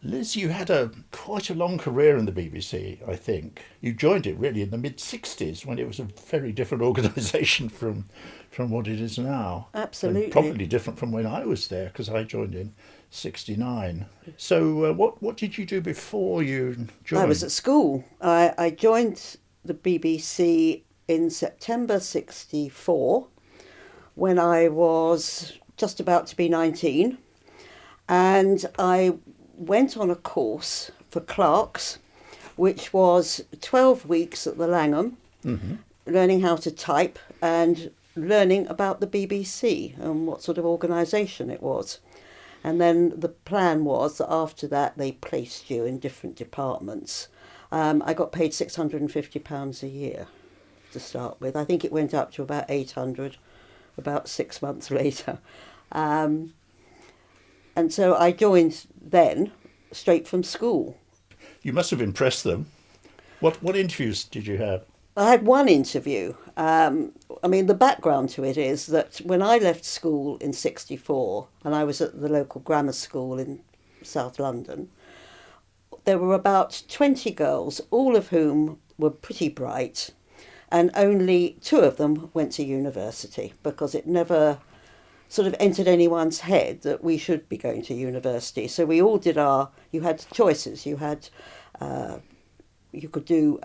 Liz, you had quite a long career in the BBC, I think. You joined it really in the mid 60s when it was a very different organisation from what it is now. And Absolutely. probably different from when I was there because I joined in 69. So, what did you do before you I was joined? at school. I joined the BBC in September 64 when I was just about to be 19. And I went on a course for clerks, which was 12 weeks at the Langham, Hmm. learning how to type and learning about the BBC and what sort of organisation it was. And then the plan was that after that they placed you in different departments. I got paid £650 a year to start with. I think it went up to about 800 about 6 months later. Um, and so I joined then straight from school. You must have impressed them. What interviews did you have? I had one interview. The background to it is that when I left school in 64 and I was at the local grammar school in South London, there were about 20 girls, all of whom were pretty bright, and only two of them went to university because it never sort of entered anyone's head that we should be going to university. So we all did you had choices. You could do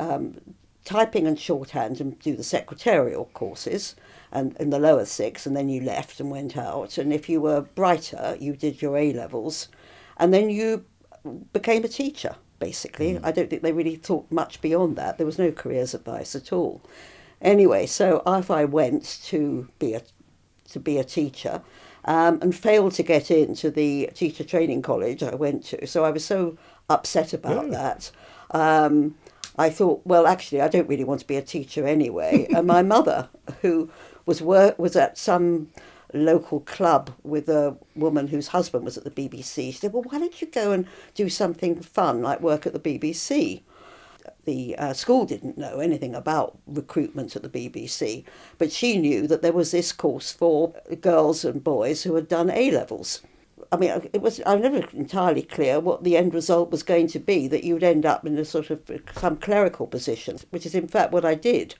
typing and shorthand and do the secretarial courses and in the lower six, and then you left and went out. And if you were brighter, you did your A levels, and then you became a teacher. Basically, I don't think they really thought much beyond that. There was no careers advice at all. Anyway, so off I went to be a teacher, and failed to get into the teacher training college I went to. So I was so upset about Oh, that. I thought, well, actually, I don't really want to be a teacher anyway. And my mother, who was at some local club with a woman whose husband was at the BBC, she said, well, why don't you go and do something fun, like work at the BBC? The school didn't know anything about recruitment at the BBC, but she knew that there was this course for girls and boys who had done A levels. I'm never entirely clear what the end result was going to be, that you'd end up in a sort of some clerical position, which is in fact what I did.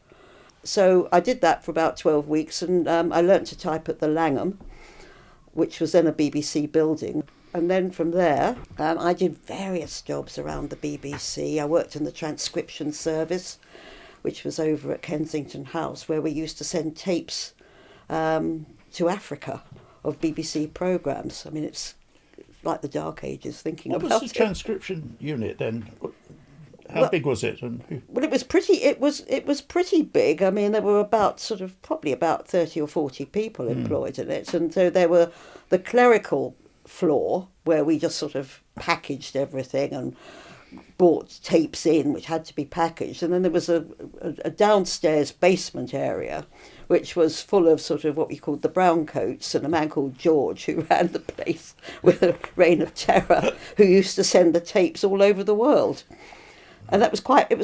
So I did that for about 12 weeks, and I learnt to type at the Langham, which was then a BBC building. And then from there, I did various jobs around the BBC. I worked in the transcription service, which was over at Kensington House, where we used to send tapes to Africa of BBC programmes. I mean, it's like the Dark Ages thinking what was about the it. transcription unit then? How Well, big was it? And who? well, it was pretty big. I mean, there were probably about 30 or 40 people employed in it, and so there were the clerical floor where we just sort of packaged everything and brought tapes in which had to be packaged, and then there was a downstairs basement area which was full of sort of what we called the brown coats, and a man called George who ran the place with a reign of terror, who used to send the tapes all over the world. And it was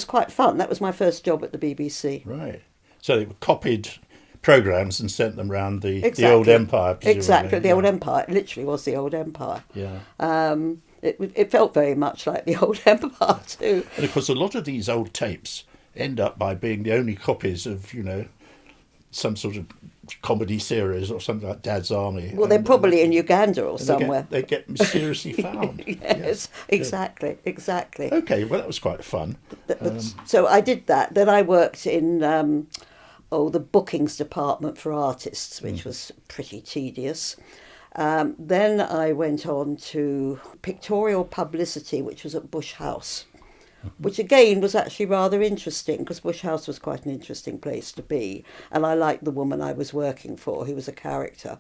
quite fun. That was my first job at the BBC. Right. So they copied programs and sent them around the old Exactly. empire, Exactly. presumably. The Yeah. old empire. It literally was the old empire. Yeah. It felt very much like the old empire too. And of course, a lot of these old tapes end up by being the only copies of, some sort of comedy series or something like Dad's Army. Well, they're probably in Uganda or and somewhere. they get mysteriously found. Yes, Yeah. exactly. Okay, well, that was quite fun. So I did that. Then I worked in the bookings department for artists, which was pretty tedious. Then I went on to pictorial publicity, which was at Bush House, which again was actually rather interesting because Bush House was quite an interesting place to be. And I liked the woman I was working for, who was a character.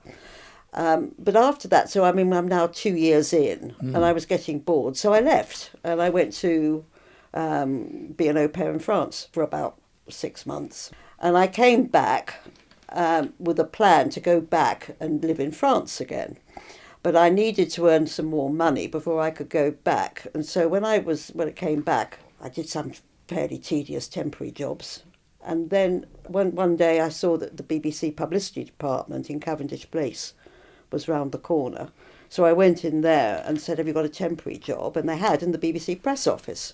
But after that, I'm now 2 years in, and I was getting bored, so I left and I went to be an au pair in France for about 6 months. And I came back with a plan to go back and live in France again. But I needed to earn some more money before I could go back. And so when I came back, I did some fairly tedious temporary jobs. And then one day I saw that the BBC publicity department in Cavendish Place was round the corner. So I went in there and said, have you got a temporary job? And they had, in the BBC press office.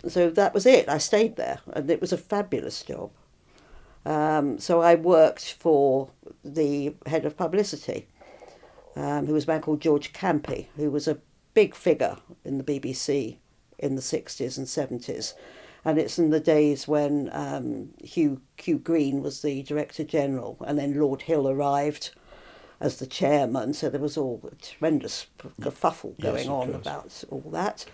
So that was it. I stayed there, and it was a fabulous job. So I worked for the head of publicity, who was a man called George Campy, who was a big figure in the BBC in the 60s and 70s. And it's in the days when Hugh Green was the Director General, and then Lord Hill arrived as the chairman. So there was all a tremendous kerfuffle going on about all that.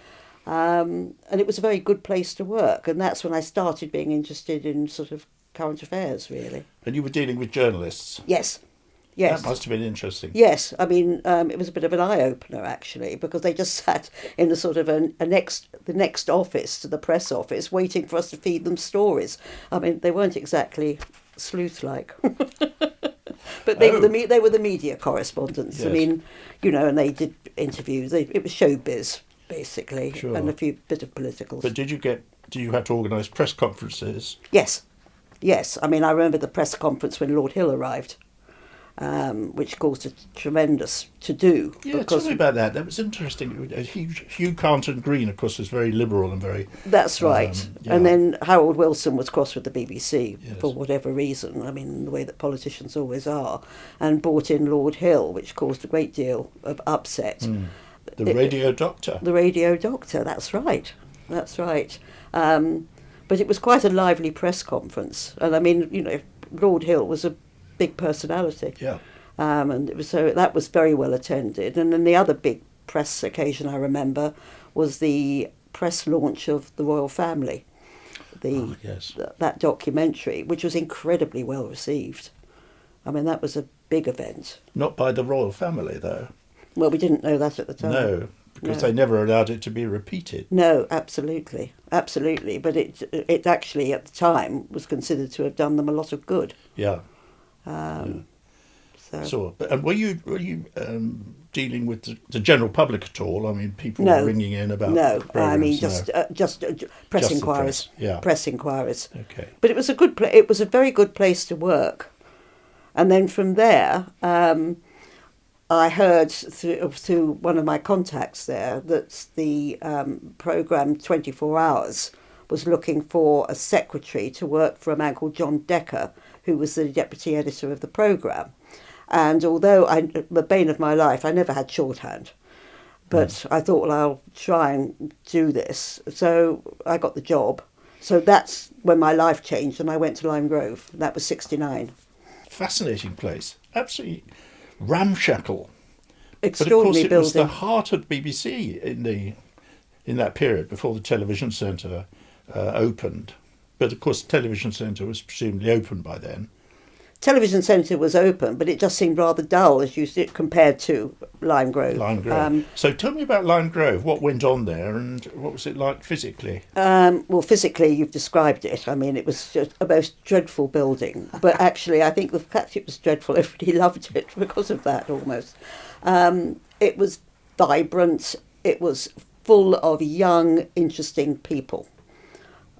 And it was a very good place to work. And that's when I started being interested in sort of current affairs, really. And you were dealing with journalists? Yes. That must have been interesting. Yes, I mean, it was a bit of an eye-opener, actually, because they just sat in the sort of the next office to the press office waiting for us to feed them stories. I mean, they weren't exactly sleuth-like. But they were the media correspondents. Yes. I mean, and they did interviews. It was showbiz, basically, and a bit of politicals. But did you have to organise press conferences? Yes. I mean, I remember the press conference when Lord Hill arrived. Which caused a tremendous to-do. Yeah, tell me about that. That was interesting. Hugh Carnton Green, of course, was very liberal and very... That's right. And then Harold Wilson was cross with the BBC for whatever reason, I mean, the way that politicians always are, and brought in Lord Hill, which caused a great deal of upset. The radio doctor. The radio doctor, that's right. But it was quite a lively press conference. And I mean, Lord Hill was a big personality. Yeah. And that was very well attended. And then the other big press occasion I remember was the press launch of The Royal Family, that documentary, which was incredibly well received. I mean, that was a big event. Not by the Royal Family, though. Well, we didn't know that at the time. No, because they never allowed it to be repeated. No, absolutely. But it actually, at the time, was considered to have done them a lot of good. Yeah. And were you dealing with the general public at all? I mean, people were ringing in about I mean just press inquiries. Press inquiries. Okay. But it was it was a very good place to work, and then from there, I heard through one of my contacts there that the programme 24 Hours was looking for a secretary to work for a man called John Decker, who was the deputy editor of the programme. And although the bane of my life, I never had shorthand. But I thought, well, I'll try and do this. So I got the job. So that's when my life changed, and I went to Lime Grove. That was 1969. Fascinating place. Absolutely ramshackle. Extraordinary building. But of course it was the heart of BBC in that period, before the television centre opened. But of course the television centre was presumably open by then. Television centre was open, but it just seemed rather dull as you see it compared to Lime Grove. So tell me about Lime Grove. What went on there, and what was it like physically? Well, physically, you've described it. I mean, it was just a most dreadful building. But actually, I think the fact it was dreadful, everybody loved it because of that almost. It was vibrant. It was full of young, interesting people.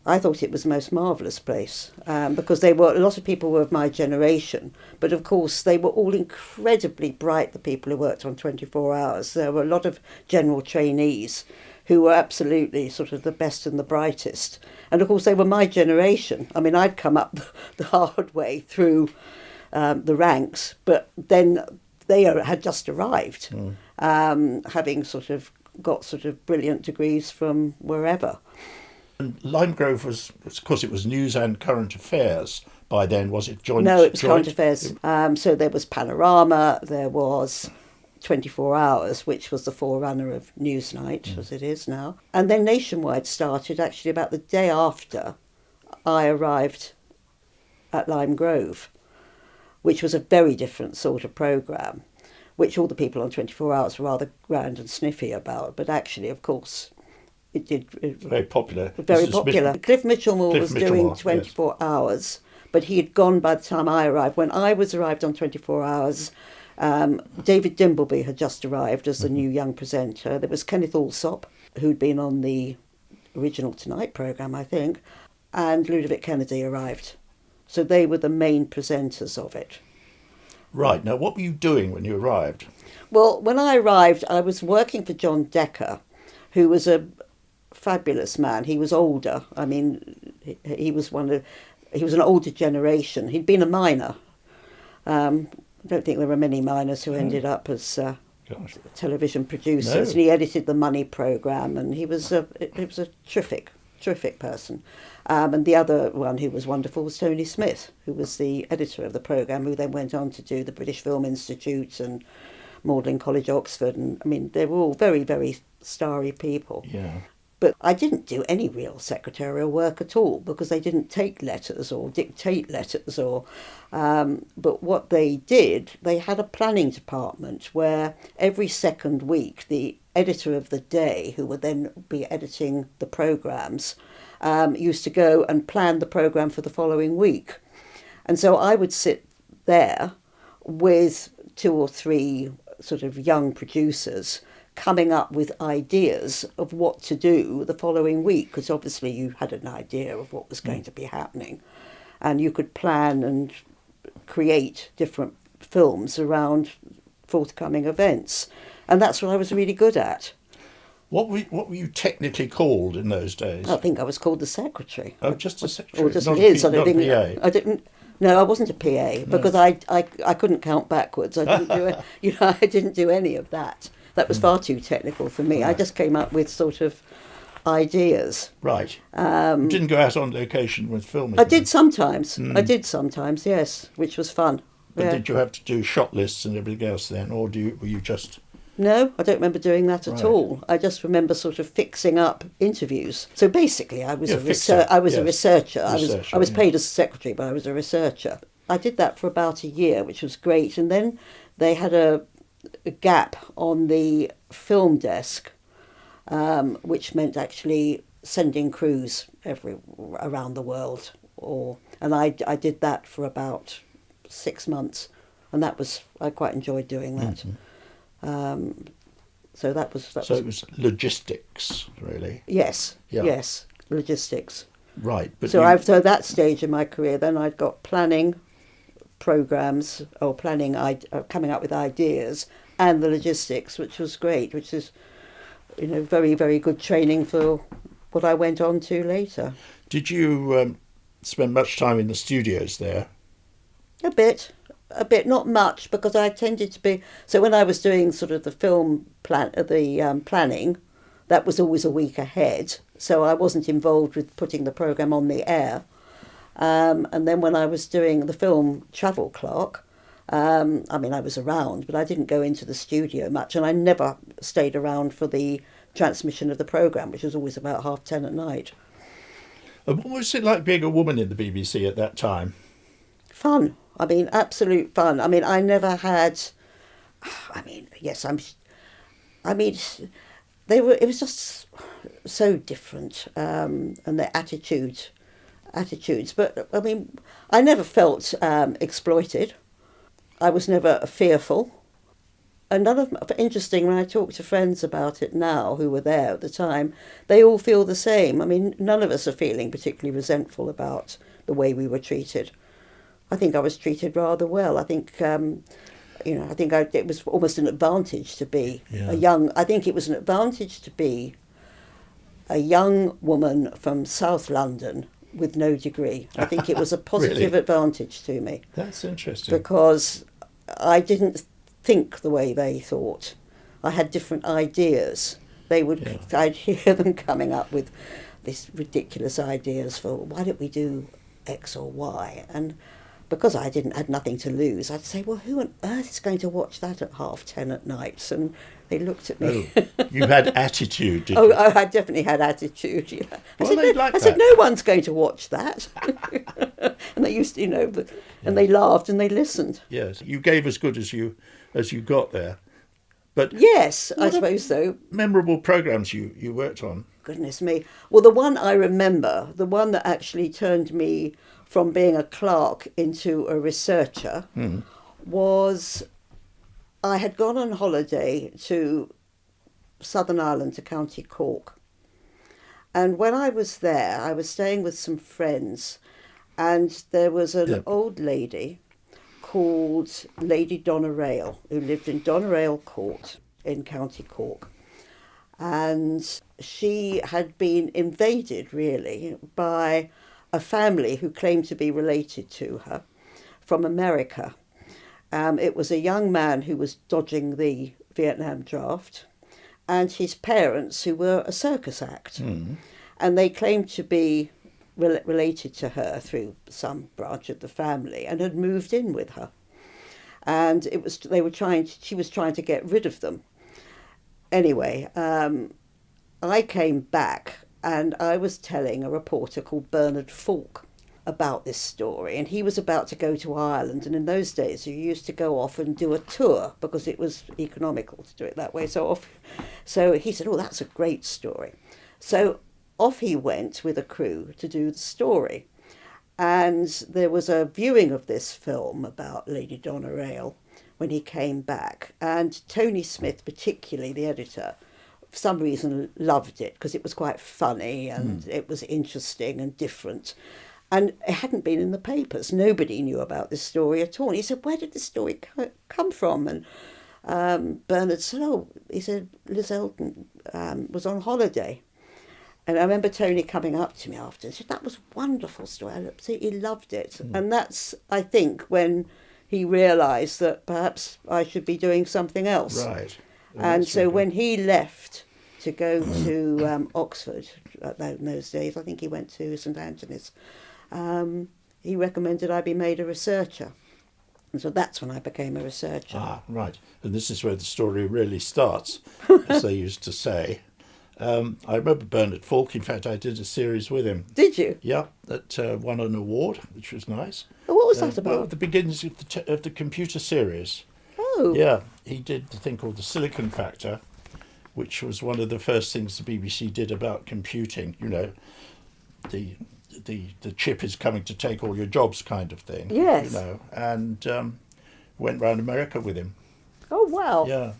I thought it was the most marvellous place because a lot of people were of my generation, but of course they were all incredibly bright, the people who worked on 24 Hours. There were a lot of general trainees who were absolutely sort of the best and the brightest. And of course they were my generation. I mean, I'd come up the hard way through the ranks, but then they had just arrived, having got brilliant degrees from wherever. And Lime Grove was, of course, it was news and current affairs by then, was it? No, it was current affairs. So there was Panorama, there was 24 Hours, which was the forerunner of Newsnight, as it is now. And then Nationwide started actually about the day after I arrived at Lime Grove, which was a very different sort of programme, which all the people on 24 Hours were rather grand and sniffy about. But actually, of course, it did... Very popular. Very popular. Cliff Mitchellmore was doing 24 Hours, but he had gone by the time I arrived. When I arrived on 24 Hours, David Dimbleby had just arrived as the new young presenter. There was Kenneth Alsop, who'd been on the original Tonight programme, I think, and Ludovic Kennedy arrived. So they were the main presenters of it. Right. Now, what were you doing when you arrived? Well, when I arrived, I was working for John Decker, who was a fabulous man. He was older. I mean, he was he was an older generation. He'd been a miner. I don't think there were many miners who ended up as television producers. No. And he edited the Money programme, and he was a terrific person. And the other one who was wonderful was Tony Smith, who was the editor of the programme, who then went on to do the British Film Institute and Magdalen College, Oxford. And I mean, they were all very, very starry people. Yeah. But I didn't do any real secretarial work at all because they didn't take letters or dictate letters but what they did, they had a planning department where every second week the editor of the day, who would then be editing the programmes, used to go and plan the programme for the following week. And so I would sit there with 2 or 3 sort of young producers coming up with ideas of what to do the following week, because obviously you had an idea of what was going to be happening, and you could plan and create different films around forthcoming events, and that's what I was really good at. What were you technically called in those days? I think I was called the secretary. Oh, just a secretary, or just not Liz. not a PA. I didn't. No, I wasn't a PA because I couldn't count backwards. I didn't do it. I didn't do any of that. That was far too technical for me. I just came up with sort of ideas. Right. You didn't go out on location with filming? I did sometimes. Yes, which was fun. But did you have to do shot lists and everything else then, or were you just... No, I don't remember doing that at all. I just remember sort of fixing up interviews. So basically, I was a researcher. I was paid as a secretary, but I was a researcher. I did that for about a year, which was great. And then they had a gap on the film desk, which meant actually sending crews around the world. And I did that for about 6 months, and I quite enjoyed doing that. Mm-hmm. So that was. So it was logistics, really. Yes. Yeah. Yes, logistics. Right, but so so at that stage in my career, then I'd got planning programs or coming up with ideas, and the logistics, which was great, which is, very, very good training for what I went on to later. Did you spend much time in the studios there? A bit, not much, because I tended to be. So when I was doing sort of the film planning, that was always a week ahead. So I wasn't involved with putting the programme on the air. And then when I was doing the film travel clock, I was around, but I didn't go into the studio much, and I never stayed around for the transmission of the programme, which was always about 10:30 at night. And what was it like being a woman in the BBC at that time? Fun. Absolute fun. I never had. It was just so different, and their attitudes. But I never felt exploited. I was never fearful. And interesting, when I talk to friends about it now who were there at the time, they all feel the same. None of us are feeling particularly resentful about the way we were treated. I think I was treated rather well. I think, it was almost an advantage to be it was an advantage to be a young woman from South London with no degree. I think it was a positive Really? Advantage to me. That's interesting. Because I didn't think the way they thought. I had different ideas. I'd hear them coming up with these ridiculous ideas for, why don't we do X or Y? And because I had nothing to lose, I'd say, well, who on earth is going to watch that at 10:30 at night? And they looked at me. Oh, you had attitude, did you? I definitely had attitude. Yeah. I said, no one's going to watch that. And they used to, and they laughed and they listened. Yes, you gave as good as you got there. But yes, I suppose so. Memorable programmes you worked on? Goodness me. Well, the one I remember, the one that actually turned me from being a clerk into a researcher, was I had gone on holiday to Southern Ireland, to County Cork. And when I was there, I was staying with some friends, and there was an old lady called Lady Donna Rail, who lived in Donna Rail Court in County Cork. And she had been invaded, really, by a family who claimed to be related to her from America. It was a young man who was dodging the Vietnam draft, and his parents, who were a circus act. Mm. And they claimed to be related to her through some branch of the family and had moved in with her. And she was trying to get rid of them. Anyway, I came back and I was telling a reporter called Bernard Falk about this story, and he was about to go to Ireland, and in those days you used to go off and do a tour because it was economical to do it that way. So he said, "Oh, that's a great story." So off he went with a crew to do the story, and there was a viewing of this film about Lady Donna Rail when he came back, and Tony Smith, particularly the editor, for some reason loved it because it was quite funny and it was interesting and different. And it hadn't been in the papers. Nobody knew about this story at all. And he said, "Where did this story come from?" And Bernard said, "Oh," he said, "Liz Elton was on holiday." And I remember Tony coming up to me after and said, "That was a wonderful story. I absolutely loved it." And that's, I think, when he realised that perhaps I should be doing something else. Right. And so when he left to go to Oxford in those days, I think he went to St Anthony's, he recommended I be made a researcher. And so that's when I became a researcher. Ah, right. And this is where the story really starts, as they used to say. I remember Bernard Falk. In fact, I did a series with him. Did you? Yeah, that won an award, which was nice. Oh, what was that about? Well, the beginnings of the computer series. Oh. Yeah, he did the thing called the Silicon Factor, which was one of the first things the BBC did about computing. You know, the chip is coming to take all your jobs kind of thing. Yes. You know, and went round America with him. Oh, wow. Yeah.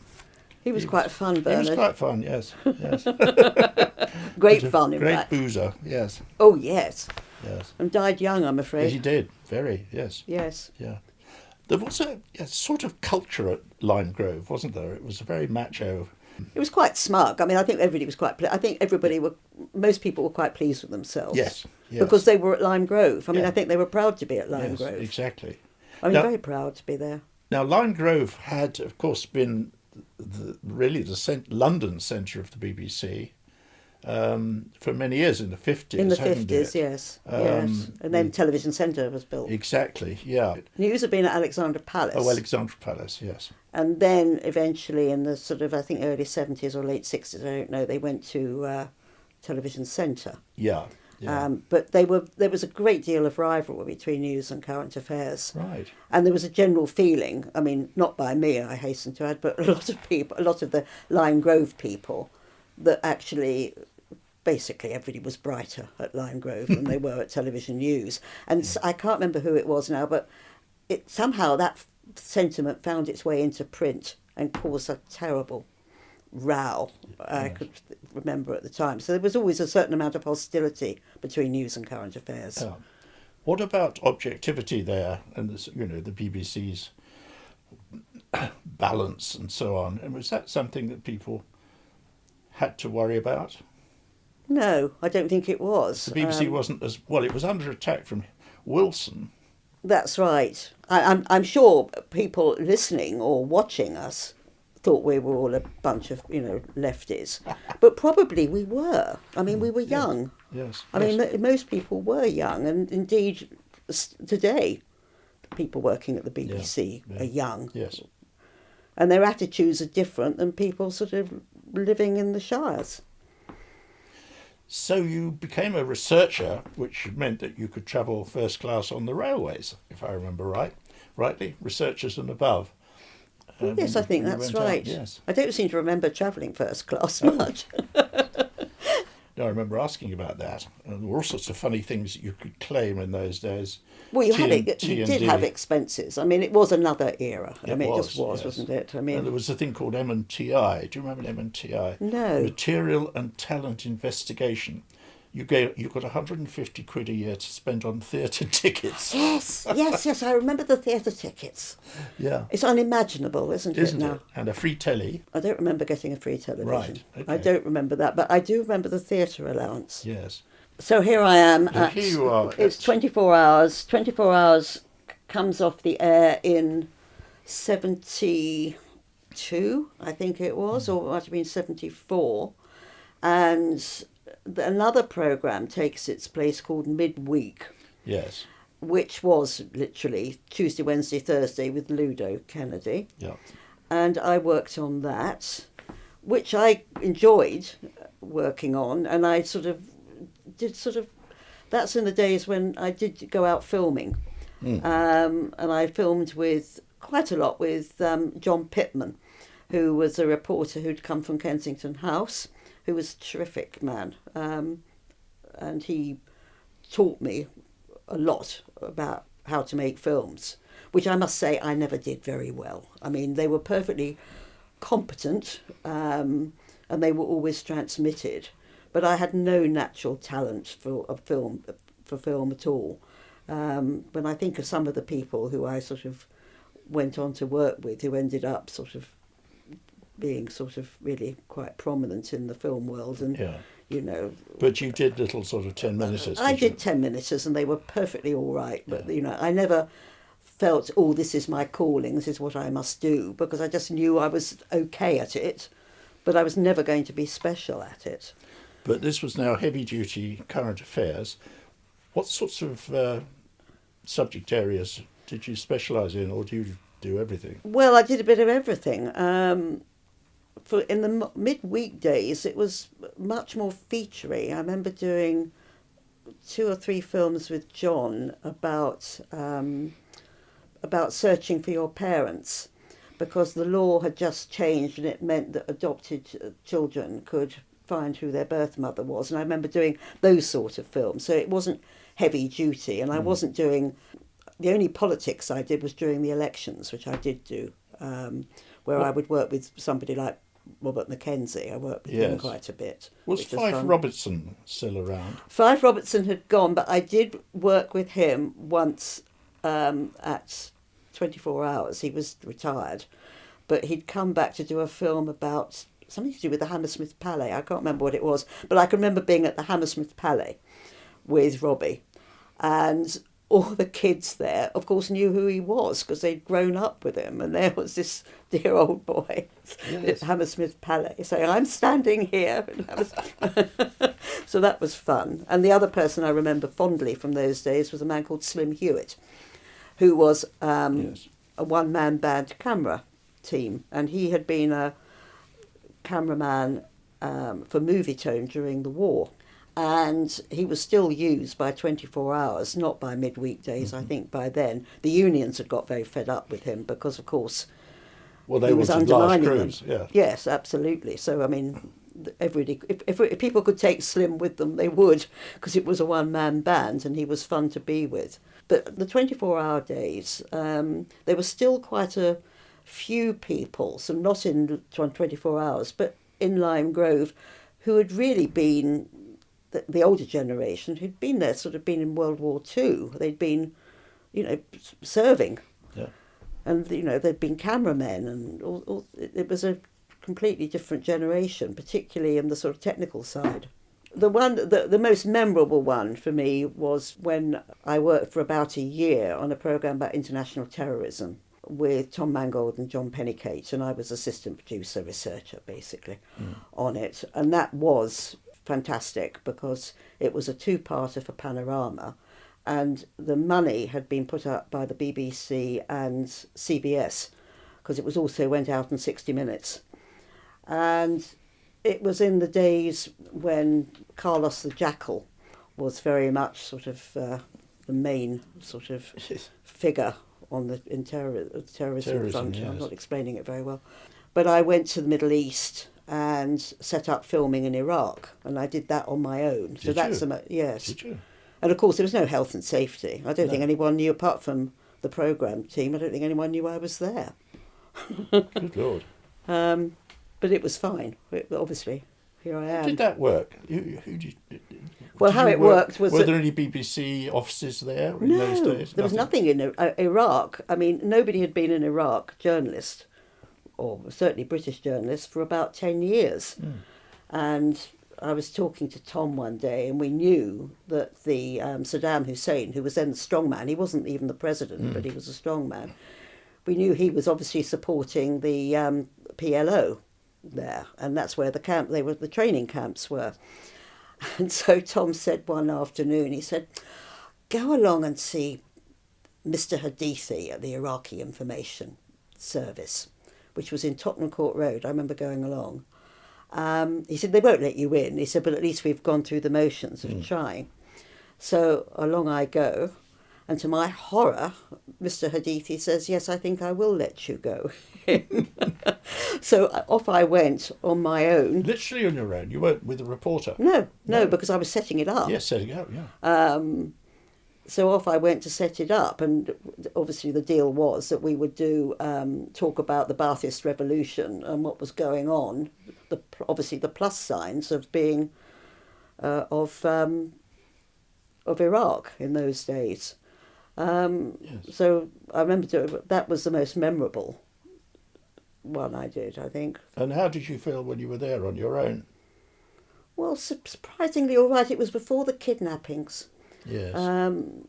He was quite fun, Bernard. He was quite fun, yes. Yes. Great fun, in fact. Great boozer, yes. Oh, yes. Yes. And died young, I'm afraid. He did, very, yes. Yes. Yeah. There was a sort of culture at Lime Grove, wasn't there? It was very macho. It was quite smug. I mean, I think everybody was quite... I think most people were quite pleased with themselves. Yes. Because they were at Lime Grove. I mean, Yeah. I think they were proud to be at Lime Grove. Exactly. I mean, very proud to be there. Now, Lime Grove had, of course, been really the London centre of the BBC for many years in the 50s. In the 50s, yes. Yes. And then Television Centre was built. Exactly, yeah. News had been at Alexandra Palace. Oh, Alexandra Palace, yes. And then eventually in the sort of, I think, early 70s or late 60s, I don't know, they went to Television Centre. Yeah. Yeah. But there was a great deal of rivalry between news and current affairs. Right. And there was a general feeling, I mean, not by me, I hasten to add, but a lot of the Lime Grove people, that actually, basically everybody was brighter at Lime Grove than they were at Television News. And I can't remember who it was now, but somehow that sentiment found its way into print and caused a terrible row, I could remember at the time. So there was always a certain amount of hostility between news and current affairs. Yeah. What about objectivity there and the BBC's balance and so on? And was that something that people had to worry about? No, I don't think it was. The BBC wasn't as well. It was under attack from Wilson. That's right. I'm sure people listening or watching us thought we were all a bunch of, lefties. But probably we were. I mean, we were young. Yes. I mean, most people were young. And indeed, today, people working at the BBC are young. Yes. And their attitudes are different than people sort of living in the shires. So you became a researcher, which meant that you could travel first class on the railways, if I remember rightly, researchers and above. Yes, I think that's right. Yes. I don't seem to remember travelling first class much. No, I remember asking about that. And there were all sorts of funny things that you could claim in those days. Well, you did have expenses. I mean, it was another era. It just was, yes. Wasn't it? I mean, and there was a thing called M&TI. Do you remember M&TI? No. Material and Talent Investigation. you got 150 quid a year to spend on theatre tickets. Yes, yes, yes. I remember the theatre tickets. Yeah. It's unimaginable, isn't it now? It? And a free telly. I don't remember getting a free television. Right, okay. I don't remember that, but I do remember the theatre allowance. Yes. So here I am. Here you are. It's 24 hours. 24 hours comes off the air in 72, I think it was, or it might have been 74. And another programme takes its place called Midweek. Yes. Which was literally Tuesday, Wednesday, Thursday with Ludo Kennedy. Yeah. And I worked on that, which I enjoyed working on. And I that's in the days when I did go out filming. And I filmed quite a lot with John Pittman, who was a reporter who'd come from Kensington House, who was a terrific man. And he taught me a lot about how to make films, which I must say I never did very well. I mean, they were perfectly competent, and they were always transmitted, but I had no natural talent for film at all. When I think of some of the people who I sort of went on to work with, who ended up sort of being sort of really quite prominent in the film world, and you know. But you did little sort of 10-minuters. I did 10-minuters, and they were perfectly all right. But you know, I never felt, oh, this is my calling, this is what I must do, because I just knew I was okay at it, but I was never going to be special at it. But this was now heavy-duty current affairs. What sorts of subject areas did you specialise in, or do you do everything? Well, I did a bit of everything. In the midweek days, it was much more featurey. I remember doing 2 or 3 films with John about searching for your parents, because the law had just changed and it meant that adopted children could find who their birth mother was. And I remember doing those sort of films. So it wasn't heavy duty, and I wasn't doing... The only politics I did was during the elections, which I did do, where I would work with somebody like Robert Mackenzie. I worked with him quite a bit. Was Fife Robertson still around? Fife Robertson had gone, but I did work with him once at 24 Hours. He was retired, but he'd come back to do a film about something to do with the Hammersmith Palais. I can't remember what it was, but I can remember being at the Hammersmith Palais with Robbie, and all the kids there, of course, knew who he was because they'd grown up with him. And there was this dear old boy at Hammersmith Palais saying, I'm standing here. So that was fun. And the other person I remember fondly from those days was a man called Slim Hewitt, who was a one-man band camera team. And he had been a cameraman for Movietone during the war. And he was still used by 24 Hours, not by midweek days. I think by then the unions had got very fed up with him because, of course, they was wanted large undermining crews. them. Yeah. Yes, absolutely. So I mean, everybody, if people could take Slim with them, they would, because it was a one-man band and he was fun to be with. But the 24-hour days, there were still quite a few people, some not in 24 Hours, but in Lime Grove, who had really been the older generation who'd been there, sort of been in World War II. They'd been, you know, serving. Yeah. And, you know, they'd been cameramen, and it was a completely different generation, particularly in the sort of technical side. The most memorable one for me was when I worked for about a year on a programme about international terrorism with Tom Mangold and John Pennicate, and I was assistant producer, researcher, basically, on it. And that was fantastic because it was a 2-parter for Panorama, and the money had been put up by the BBC and CBS because it was also went out in 60 Minutes. And it was in the days when Carlos the Jackal was very much sort of the main sort of figure on the terrorism front. Yes. I'm not explaining it very well. But I went to the Middle East and set up filming in Iraq, and I did that on my own. Did you? Yes. Did you? And of course there was no health and safety. I don't think anyone knew, apart from the programme team, I don't think anyone knew I was there. Good Lord. But it was fine. Obviously, here I am. How did that work? Who did Well, how it worked was Were that, there any BBC offices there in those no, days? there was nothing in Iraq. I mean, nobody had been in Iraq, journalist, or certainly British journalists, for about 10 years. And I was talking to Tom one day, and we knew that the Saddam Hussein, who was then the strongman, he wasn't even the president, but he was a strongman. We knew he was obviously supporting the PLO there, and that's where the training camps were. And so Tom said one afternoon, he said, "Go along and see Mr. Hadithi at the Iraqi Information Service," which was in Tottenham Court Road. I remember going along. He said, "They won't let you in." He said, "But at least we've gone through the motions of trying." So along I go, and to my horror, Mr. Hadithi says, "Yes, I think I will let you go." So off I went on my own. Literally on your own? You weren't with a reporter? No, because I was setting it up. Yes, setting up, yeah. So off I went to set it up, and obviously the deal was that we would do talk about the Ba'athist revolution and what was going on. Obviously the plus signs of being of Iraq in those days. Yes. So I remember that was the most memorable one I did, I think. And how did you feel when you were there on your own? Well, surprisingly all right. It was before the kidnappings. Yes.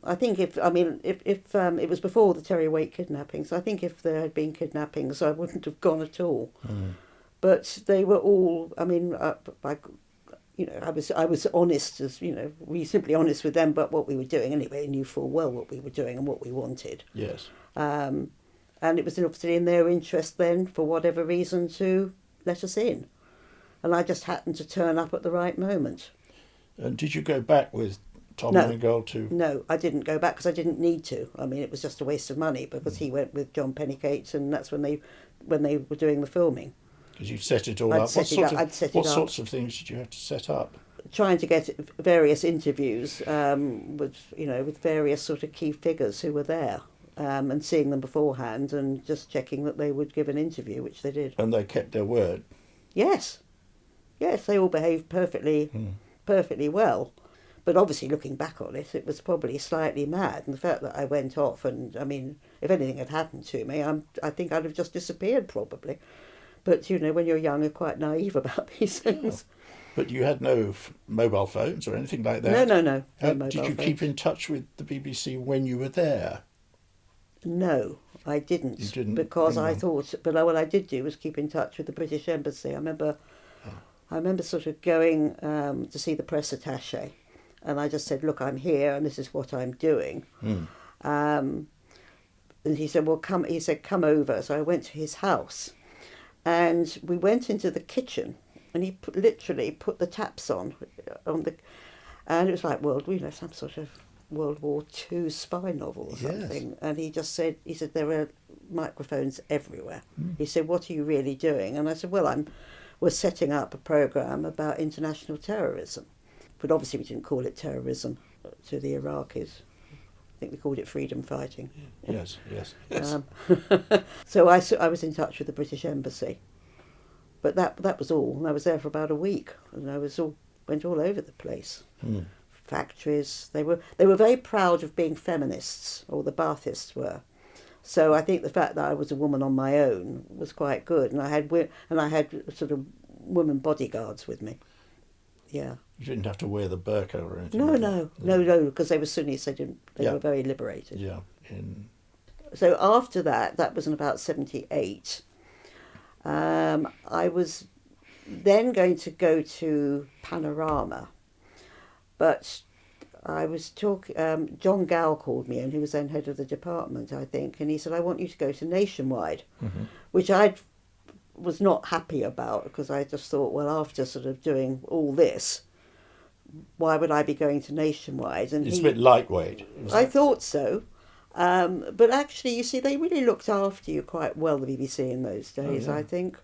I think if it was before the Terry Waite kidnappings, I think if there had been kidnappings, I wouldn't have gone at all. But they were all. I mean, I was honest, as reasonably honest with them about what we were doing. Anyway, they knew full well what we were doing and what we wanted. Yes. And it was obviously in their interest then, for whatever reason, to let us in. And I just happened to turn up at the right moment. And did you go back with Tom No. Mangold to... No, I didn't go back because I didn't need to. I mean, it was just a waste of money because he went with John Pennycates, and that's when they were doing the filming. Because you set it all I'd up. set it up. I'd set it What up. sorts of things did you have to set up? Trying to get various interviews with various sort of key figures who were there, and seeing them beforehand and just checking that they would give an interview, which they did. And they kept their word. Yes, they all behaved perfectly well. But obviously, looking back on it, it was probably slightly mad. And the fact that I went off, and I mean, if anything had happened to me, I think I'd have just disappeared probably. But when you're young, you're quite naive about these things. Oh. But you had no mobile phones or anything like that? No. No Did you keep in touch with the BBC when you were there? No, I didn't. You didn't? Because I thought, but what I did do was keep in touch with the British Embassy. I remember sort of going to see the press attaché, and I just said, "Look, I'm here, and this is what I'm doing." And he said, "Well, come." He said, "Come over." So I went to his house, and we went into the kitchen, and he literally put the taps on the, and it was like some sort of World War II spy novel or something. Yes. And he said, "There are microphones everywhere." He said, "What are you really doing?" And I said, "Well, we're setting up a programme about international terrorism." But obviously we didn't call it terrorism to the Iraqis. I think we called it freedom fighting. Yes. So I was in touch with the British Embassy. But that was all. And I was there for about a week, and I went all over the place. Factories. They were very proud of being feminists, or the Baathists were. So I think the fact that I was a woman on my own was quite good, and I had sort of women bodyguards with me. Yeah. You didn't have to wear the burqa or anything. No, because they were Sunnis. They were very liberated. Yeah. So after that was in about 1978. I was then going to go to Panorama, but I was talking. John Gow called me, and he was then head of the department, I think, and he said, "I want you to go to Nationwide," which I was not happy about, because I just thought, well, after sort of doing all this, why would I be going to Nationwide? And it's a bit lightweight. I thought so. But actually, you see, they really looked after you quite well, the BBC in those days, I think.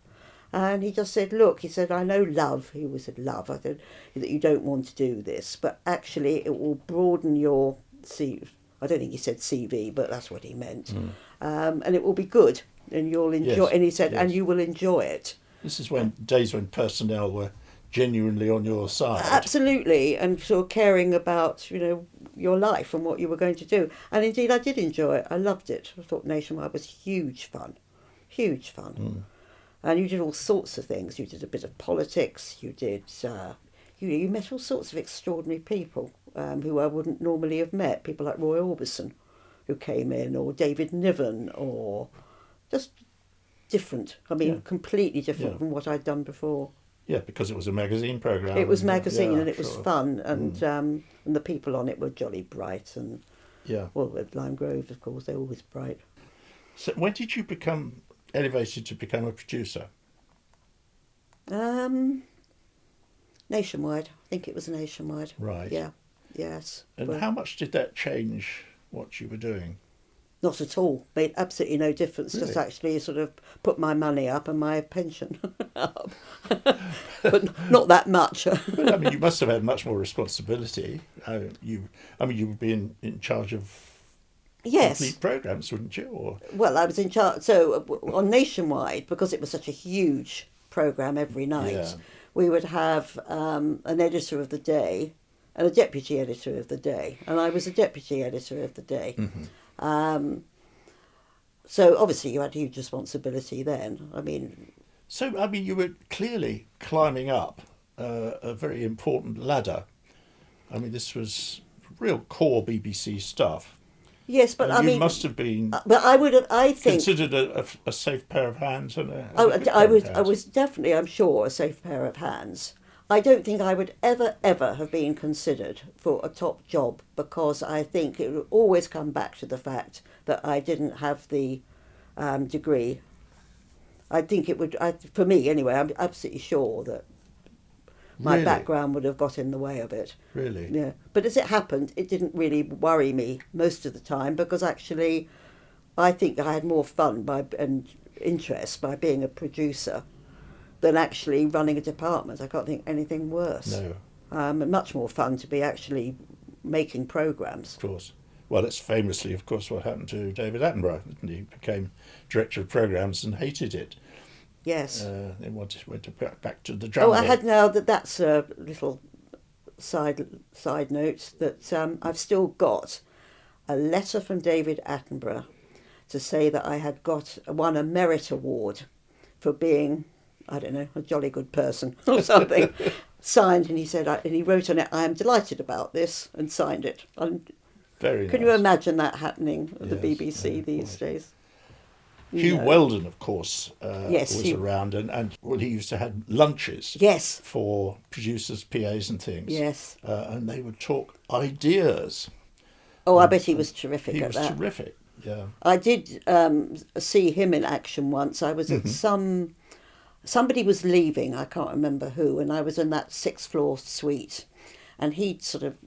And he just said, "Look," he said, "I know love," he always said love, I said, "that you don't want to do this, but actually it will broaden your CV. I don't think he said CV, but that's what he meant. And it will be good, and you'll enjoy. Yes. And he said, "And you will enjoy it." This is days when personnel were genuinely on your side. Absolutely, and sort of caring about, your life and what you were going to do. And indeed, I did enjoy it. I loved it. I thought Nationwide was huge fun, huge fun. And you did all sorts of things. You did a bit of politics. You did. You met all sorts of extraordinary people who I wouldn't normally have met. People like Roy Orbison, who came in, or David Niven, or just different. I mean, completely different from what I'd done before. Yeah, because it was a magazine programme. It was magazine, and it was fun, and the people on it were jolly bright, and well, at Lime Grove, of course, they're always bright. So, when did you become elevated to become a producer? Nationwide. I think it was Nationwide. Right. Yeah. Yes. And how much did that change what you were doing? Not at all. Made absolutely no difference. Really? Just actually sort of put my money up and my pension up. But not that much. But, I mean, you must have had much more responsibility. You would be in charge of complete programmes, wouldn't you? Or... Well, I was in charge. So on Nationwide, because it was such a huge programme every night, we would have an editor of the day and a deputy editor of the day. And I was a deputy editor of the day. So obviously you had huge responsibility then. So, you were clearly climbing up a very important ladder. This was real core BBC stuff. Yes, but you must have been. But I would have. I think considered a safe pair of hands. And I was definitely, I'm sure, a safe pair of hands. I don't think I would ever have been considered for a top job, because I think it would always come back to the fact that I didn't have the degree. I think it would, for me anyway, I'm absolutely sure that my background would have got in the way of it. Really? Yeah. But as it happened, it didn't really worry me most of the time, because actually I think I had more fun and interest by being a producer than actually running a department. I can't think anything worse. No. Much more fun to be actually making programmes. Of course. Well, that's famously, of course, what happened to David Attenborough. He became director of programmes and hated it. Yes. Then went to back to the jungle. Oh, I had now that's a little side note that I've still got a letter from David Attenborough to say that I had won a merit award for being, I don't know, a jolly good person or something, signed, and he said, and he wrote on it, "I am delighted about this," and signed it. Very nice. Can you imagine that happening at the BBC these days? Hugh Weldon, of course, was around, and he used to have lunches for producers, PAs and things. Yes. And they would talk ideas. Oh, I bet he was terrific at that. He was terrific, yeah. I did see him in action once. I was at somebody was leaving, I can't remember who, and I was in that 6th floor suite, and he'd sort of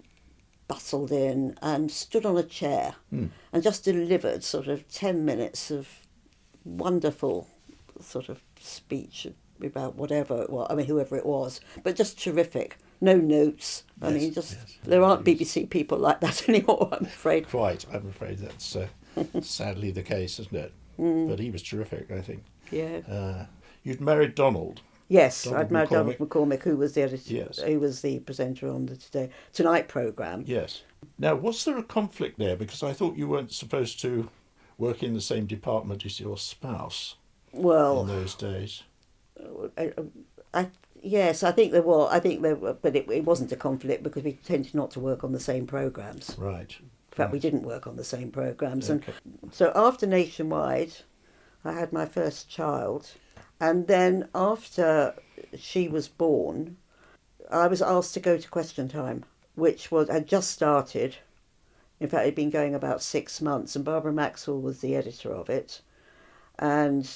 bustled in and stood on a chair and just delivered sort of 10 minutes of wonderful sort of speech about whatever it was, whoever it was, but just terrific. No notes. There aren't BBC people like that anymore, I'm afraid. Quite. I'm afraid that's sadly the case, isn't it? But he was terrific, I think. Yeah. You'd married Donald. Yes, I'd married Donald McCormick, who was the editor. Yes. Who was the presenter on the Tonight programme. Yes. Now, was there a conflict there? Because I thought you weren't supposed to work in the same department as your spouse. Well, in those days. Yes, I think there were, but it wasn't a conflict because we tended not to work on the same programmes. Right. In fact, we didn't work on the same programmes. Okay. And so after Nationwide, I had my first child. And then after she was born, I was asked to go to Question Time, which had just started. In fact, it had been going about 6 months, and Barbara Maxwell was the editor of it. And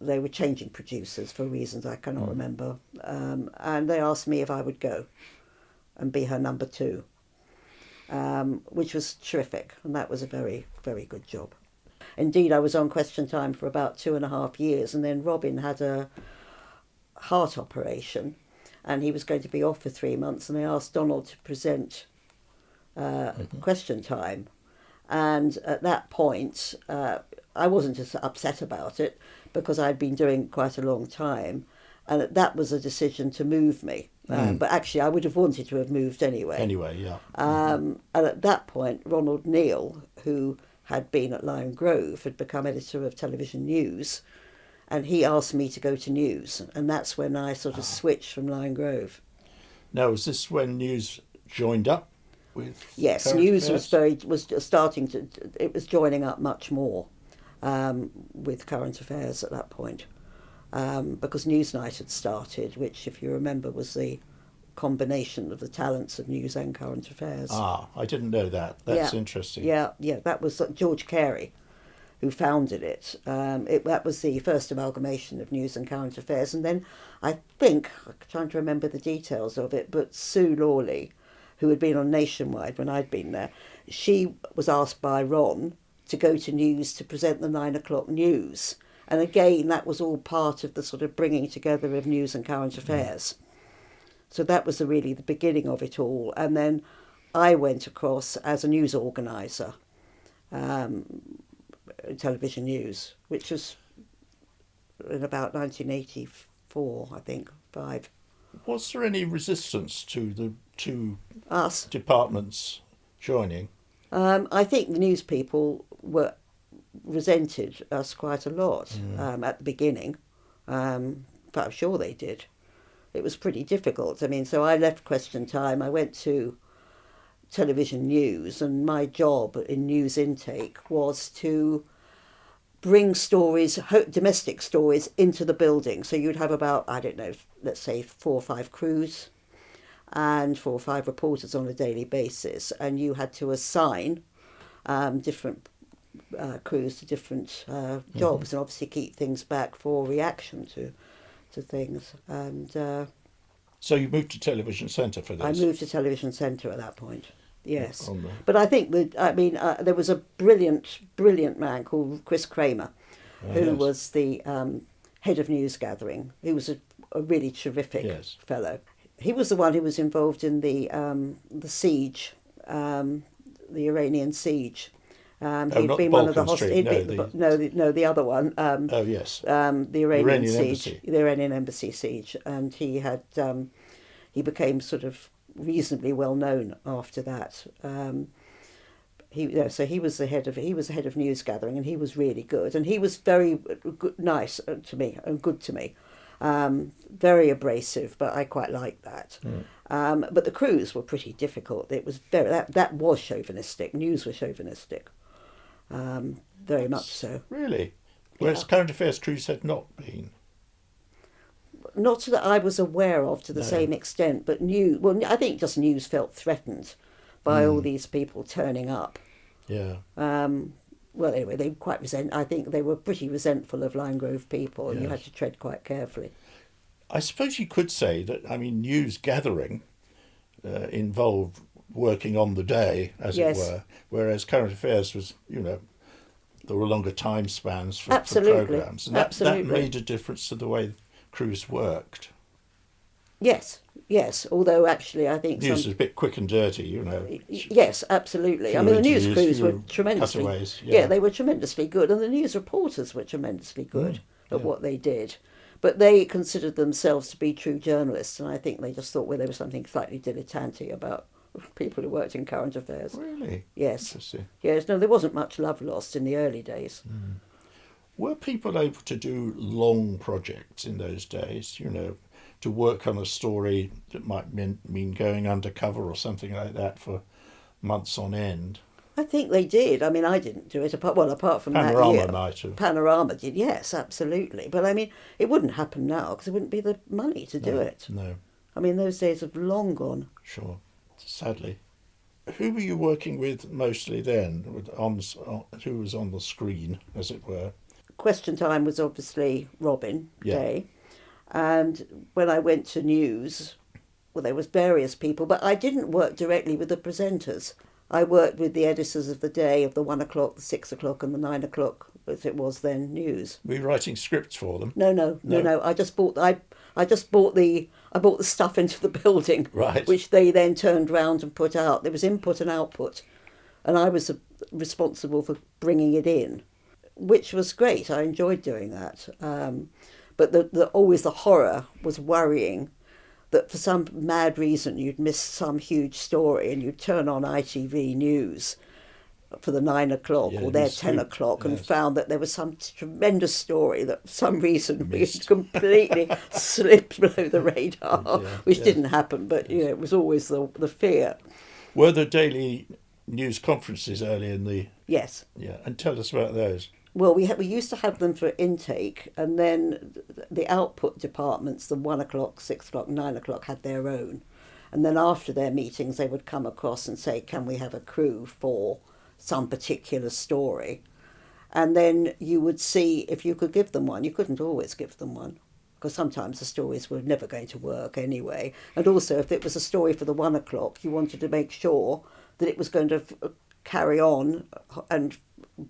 they were changing producers for reasons I cannot remember. And they asked me if I would go and be her number 2, which was terrific. And that was a very, very good job. Indeed, I was on Question Time for about 2.5 years, and then Robin had a heart operation, and he was going to be off for 3 months, and they asked Donald to present Question Time. And at that point, I wasn't as upset about it because I'd been doing it quite a long time, and that was a decision to move me But actually, I would have wanted to have moved anyway. Anyway, yeah. And at that point, Ronald Neal, who had been at Lion Grove, had become editor of television news, and he asked me to go to news, and that's when I sort of switched from Lion Grove. Now, was this when news joined up with? Yes, Current news Affairs? was starting to. It was joining up much more with current affairs at that point, because Newsnight had started, which, if you remember, was the combination of the talents of news and current affairs. Ah, I didn't know that. That's interesting. Yeah, that was George Carey who founded it. That was the first amalgamation of news and current affairs. And then I think, I'm trying to remember the details of it, but Sue Lawley, who had been on Nationwide when I'd been there, she was asked by Ron to go to news to present the 9 o'clock news. And again, that was all part of the sort of bringing together of news and current affairs. So that was really the beginning of it all. And then I went across as a news organiser, television news, which was in about 1984, I think, 5. Was there any resistance to the two Us. departments joining? I think the news people resented us quite a lot at the beginning, but I'm sure they did. It was pretty difficult. I mean, so I left Question Time. I went to television news, and my job in news intake was to bring stories, domestic stories, into the building. So you'd have about, I don't know, let's say 4 or 5 crews and 4 or 5 reporters on a daily basis, and you had to assign different crews to different jobs, and obviously keep things back for reaction to things. And So you moved to Television Centre for this? I moved to Television Centre at that point. Yes, On the- but I think that there was a brilliant man called Chris Kramer, who yes. was the head of news gathering. He was a really terrific Yes. fellow. He was the one who was involved in the siege, the Iranian siege. He'd not been one of the Balkan Street, the other one. Oh, yes. The Iranian siege, Embassy. the Iranian embassy siege, and he had he became sort of reasonably well known after that. So he was the head of news gathering, and he was really good, and he was very nice to me and good to me. Very abrasive, but I quite liked that. But the crews were pretty difficult. It was that was chauvinistic. News was chauvinistic, very much so. Really? Whereas current affairs crews had not been. Not that I was aware of to the No. same extent, but I think just news felt threatened by all these people turning up. Yeah. Well, anyway, they were I think they were pretty resentful of Lion Grove people, and you Yes. had to tread quite carefully. I suppose you could say that, news gathering involved working on the day, as Yes. it were, whereas current affairs was, there were longer time spans for Absolutely. programmes. And that Absolutely. made a difference to the way crews worked. Yes. Although actually, I think News was a bit quick and dirty, Yes, absolutely. I Fewer mean, the news interviews, crews were fewer tremendously. cutaways, Yeah, yeah. they were tremendously good, and the news reporters were tremendously good at what they did. But they considered themselves to be true journalists, and I think they just thought there was something slightly dilettante about people who worked in current affairs. Really? Yes. Interesting. Yes. No, there wasn't much love lost in the early days. Were people able to do long projects in those days, to work on a story that might mean going undercover or something like that for months on end? I think they did. I mean, I didn't do it apart from that Panorama year. might have. Panorama did, yes, absolutely. But I mean, it wouldn't happen now because there wouldn't be the money to do it. No, I mean, those days have long gone. sure. Sadly. Who were you working with mostly then? Who was on the screen, as it were? Question Time was obviously Robin Yeah. Day. And when I went to news, well, there was various people, but I didn't work directly with the presenters. I worked with the editors of the day, of the 1 o'clock, the 6 o'clock and the 9 o'clock, as it was then, news. Were you writing scripts for them? No. I bought the stuff into the building, Right. which they then turned round and put out. There was input and output, and I was responsible for bringing it in, which was great. I enjoyed doing that. But always the horror was worrying that for some mad reason you'd missed some huge story and you'd turn on ITV News for the 9 o'clock or their 10 o'clock and found that there was some tremendous story that for some reason we had completely slipped below the radar, which didn't happen, but it was always the fear. Were there daily news conferences early in the... Yes. Yeah, and tell us about those. Well, we used to have them for intake, and then the output departments, the 1 o'clock, 6 o'clock, 9 o'clock, had their own. And then after their meetings, they would come across and say, can we have a crew for some particular story? And then you would see if you could give them one. You couldn't always give them one, because sometimes the stories were never going to work anyway. And also, if it was a story for the 1 o'clock, you wanted to make sure that it was going to carry on and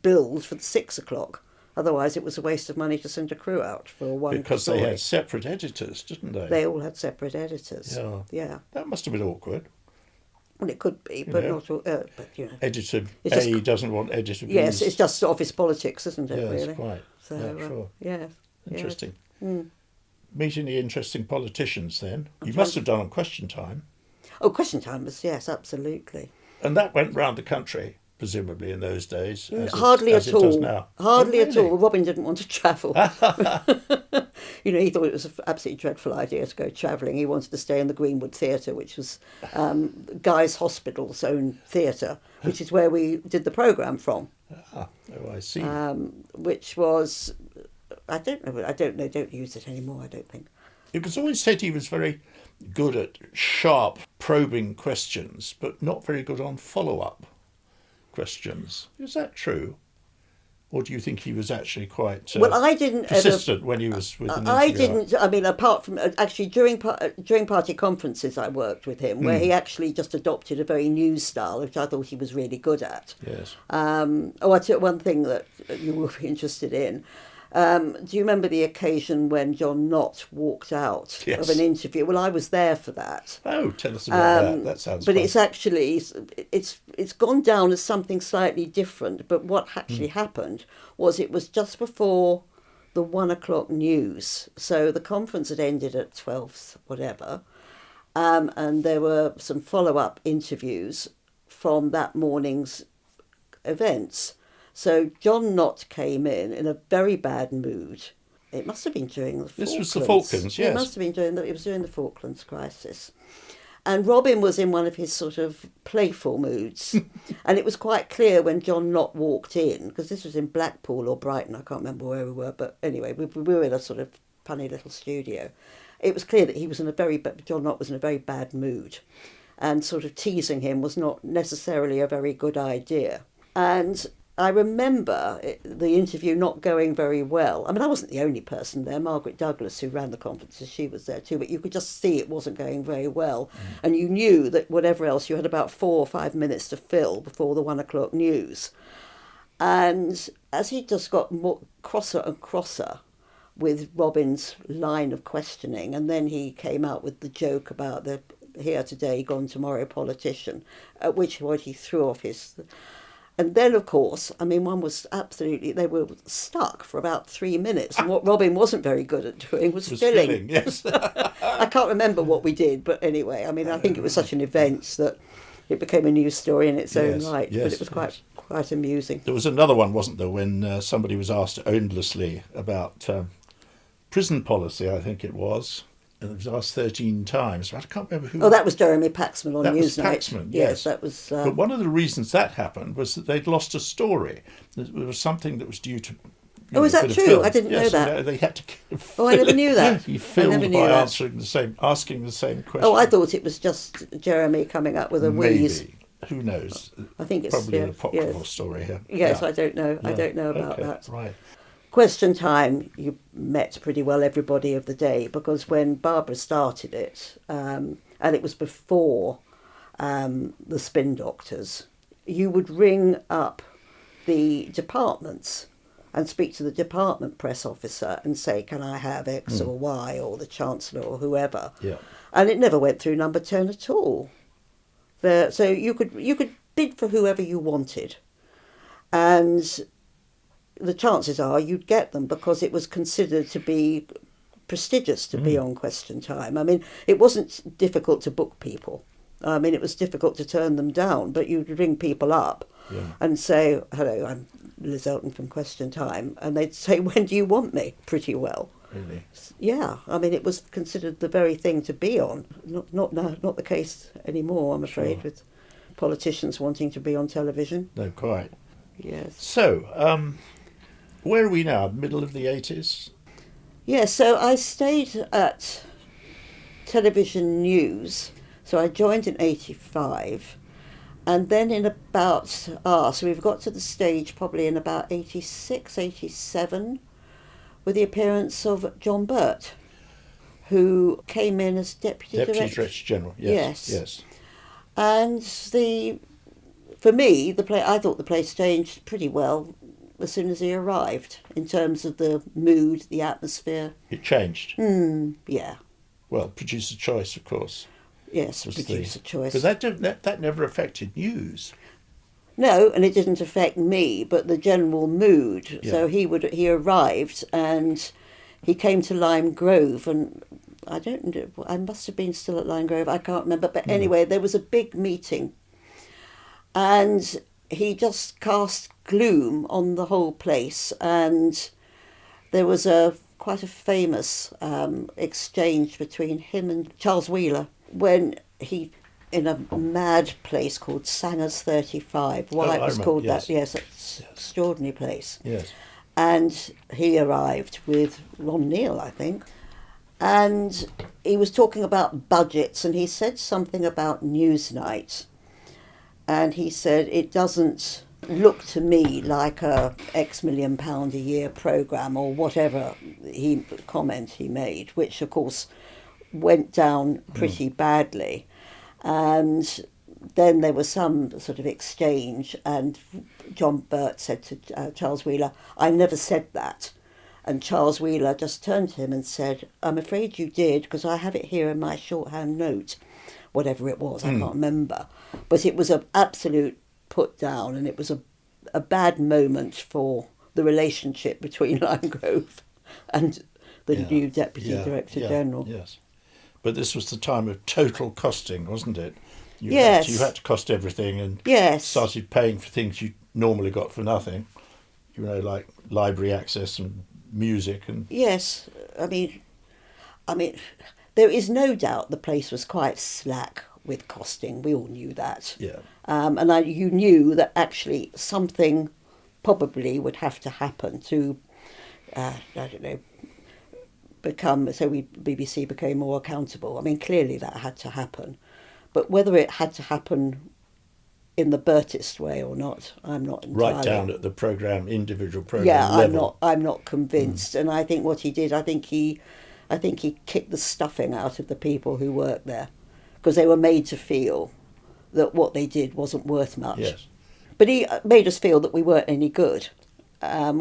build for the 6 o'clock. Otherwise, it was a waste of money to send a crew out for one because story. They had separate editors, didn't they? They all had separate editors. Yeah. That must have been awkward. Well, it could be, but not all. But editor A doesn't want editor B. Yes, it's just office politics, isn't it? Yes, really. quite. So, sure. Yes. Interesting. Yes. Meet any interesting politicians then? You must have done on Question Time. Oh, Question Time was, yes, absolutely. And that went round the country, presumably, in those days. Hardly at all. It does now. Hardly at all. Robin didn't want to travel. He thought it was an absolutely dreadful idea to go travelling. He wanted to stay in the Greenwood Theatre, which was Guy's Hospital's own theatre, which is where we did the programme from. Oh, I see. Which was, I don't know, don't use it anymore, I don't think. It was always said he was very good at sharp, probing questions, but not very good on follow-up questions. Is that true? Or do you think he was actually quite I didn't persistent when he was with an I interviewer? didn't. I mean, apart from actually during party conferences, I worked with him where he actually just adopted a very news style, which I thought he was really good at. Yes. I tell you one thing that you will be interested in. Do you remember the occasion when John Knott walked out of an interview? Well, I was there for that. Oh, tell us about that. That sounds fun. But it's actually, it's gone down as something slightly different. But what actually happened was it was just before the 1 o'clock news. So the conference had ended at 12, whatever. And there were some follow-up interviews from that morning's events. So John Knott came in a very bad mood. It must have been during the Falklands. This was the Falklands, yes. It must have been it was during the Falklands crisis. And Robin was in one of his sort of playful moods. And it was quite clear when John Knott walked in, because this was in Blackpool or Brighton, I can't remember where we were, but anyway, we were in a sort of funny little studio. It was clear that John Knott was in a very bad mood. And sort of teasing him was not necessarily a very good idea. And I remember the interview not going very well. I mean, I wasn't the only person there. Margaret Douglas, who ran the conferences, she was there too. But you could just see it wasn't going very well. And you knew that whatever else, you had about 4 or 5 minutes to fill before the 1 o'clock news. And as he just got more crosser and crosser with Robin's line of questioning, and then he came out with the joke about the here today, gone tomorrow politician, at which point he threw off his... And then, of course, I mean, they were stuck for about 3 minutes. And what Robin wasn't very good at doing was filling. Yes. I can't remember what we did, but anyway, I mean, I think it was such an event that it became a news story in its own right. But it was quite amusing. There was another one, wasn't there, when somebody was asked endlessly about prison policy, I think it was. And it was asked 13 times. I can't remember who... Oh, that was Jeremy Paxman on Newsnight. That was Paxman, yes. That was... But one of the reasons that happened was that they'd lost a story. There was something that was due to... is that true? I didn't know that. They had to... I never knew that. He filmed by asking the same question. Oh, I thought it was just Jeremy coming up with a wheeze. Maybe. Who knows? I think it's... Probably an apocryphal story here. Yes, I don't know. I don't know about that. Right. Question Time, you met pretty well everybody of the day, because when Barbara started it, and it was before the Spin Doctors, you would ring up the departments and speak to the department press officer and say, can I have X or Y, or the Chancellor or whoever? Yeah. And it never went through number 10 at all. So you could bid for whoever you wanted. And the chances are you'd get them, because it was considered to be prestigious to be on Question Time. I mean, it wasn't difficult to book people. I mean, it was difficult to turn them down, but you'd ring people up and say, hello, I'm Liz Elton from Question Time. And they'd say, when do you want me? Pretty well. Really? Yeah, I mean, it was considered the very thing to be on. Not the case anymore, I'm afraid, with politicians wanting to be on television. No, quite. Yes. So, where are we now? Middle of the 80s? Yeah, so I stayed at Television News. So I joined in 85. And then in about, so we've got to the stage probably in about 86, 87, with the appearance of John Burt, who came in as Deputy Director General, yes. And for me, I thought the place changed pretty well as soon as he arrived, in terms of the mood, the atmosphere. It changed? Yeah. Well, producer choice, of course. Yes, producer choice. But that never affected news. No, and it didn't affect me, but the general mood. Yeah. So he arrived and he came to Lime Grove, and I don't know, I must have been still at Lime Grove, I can't remember. But anyway, there was a big meeting, and he just cast gloom on the whole place, and there was quite a famous exchange between him and Charles Wheeler when he, in a mad place called Sanger's 35, why it was called that, yes, it's an extraordinary place. Yes. And he arrived with Ron Neal, I think, and he was talking about budgets, and he said something about Newsnight, and he said, it doesn't look to me like a X million pound a year programme, or whatever comment he made, which of course went down pretty badly. And then there was some sort of exchange, and John Burt said to Charles Wheeler, I never said that. And Charles Wheeler just turned to him and said, I'm afraid you did, because I have it here in my shorthand note, whatever it was, I can't remember. But it was an absolute put down, and it was a bad moment for the relationship between Lime Grove and the new Deputy Director General. Yes. But this was the time of total costing, wasn't it? You Yes. You had to cost everything, and Yes. started paying for things you normally got for nothing. You know, like library access and music and... Yes, I mean, there is no doubt the place was quite slack with costing. We all knew that. Yeah. And you knew that actually something probably would have to happen to, I don't know, BBC became more accountable. I mean, clearly that had to happen. But whether it had to happen in the Burtist way or not, I'm not entirely... Right down at the individual programme level. I'm not convinced. And I think what he did, I think he kicked the stuffing out of the people who worked there, because they were made to feel that what they did wasn't worth much. Yes. But he made us feel that we weren't any good. I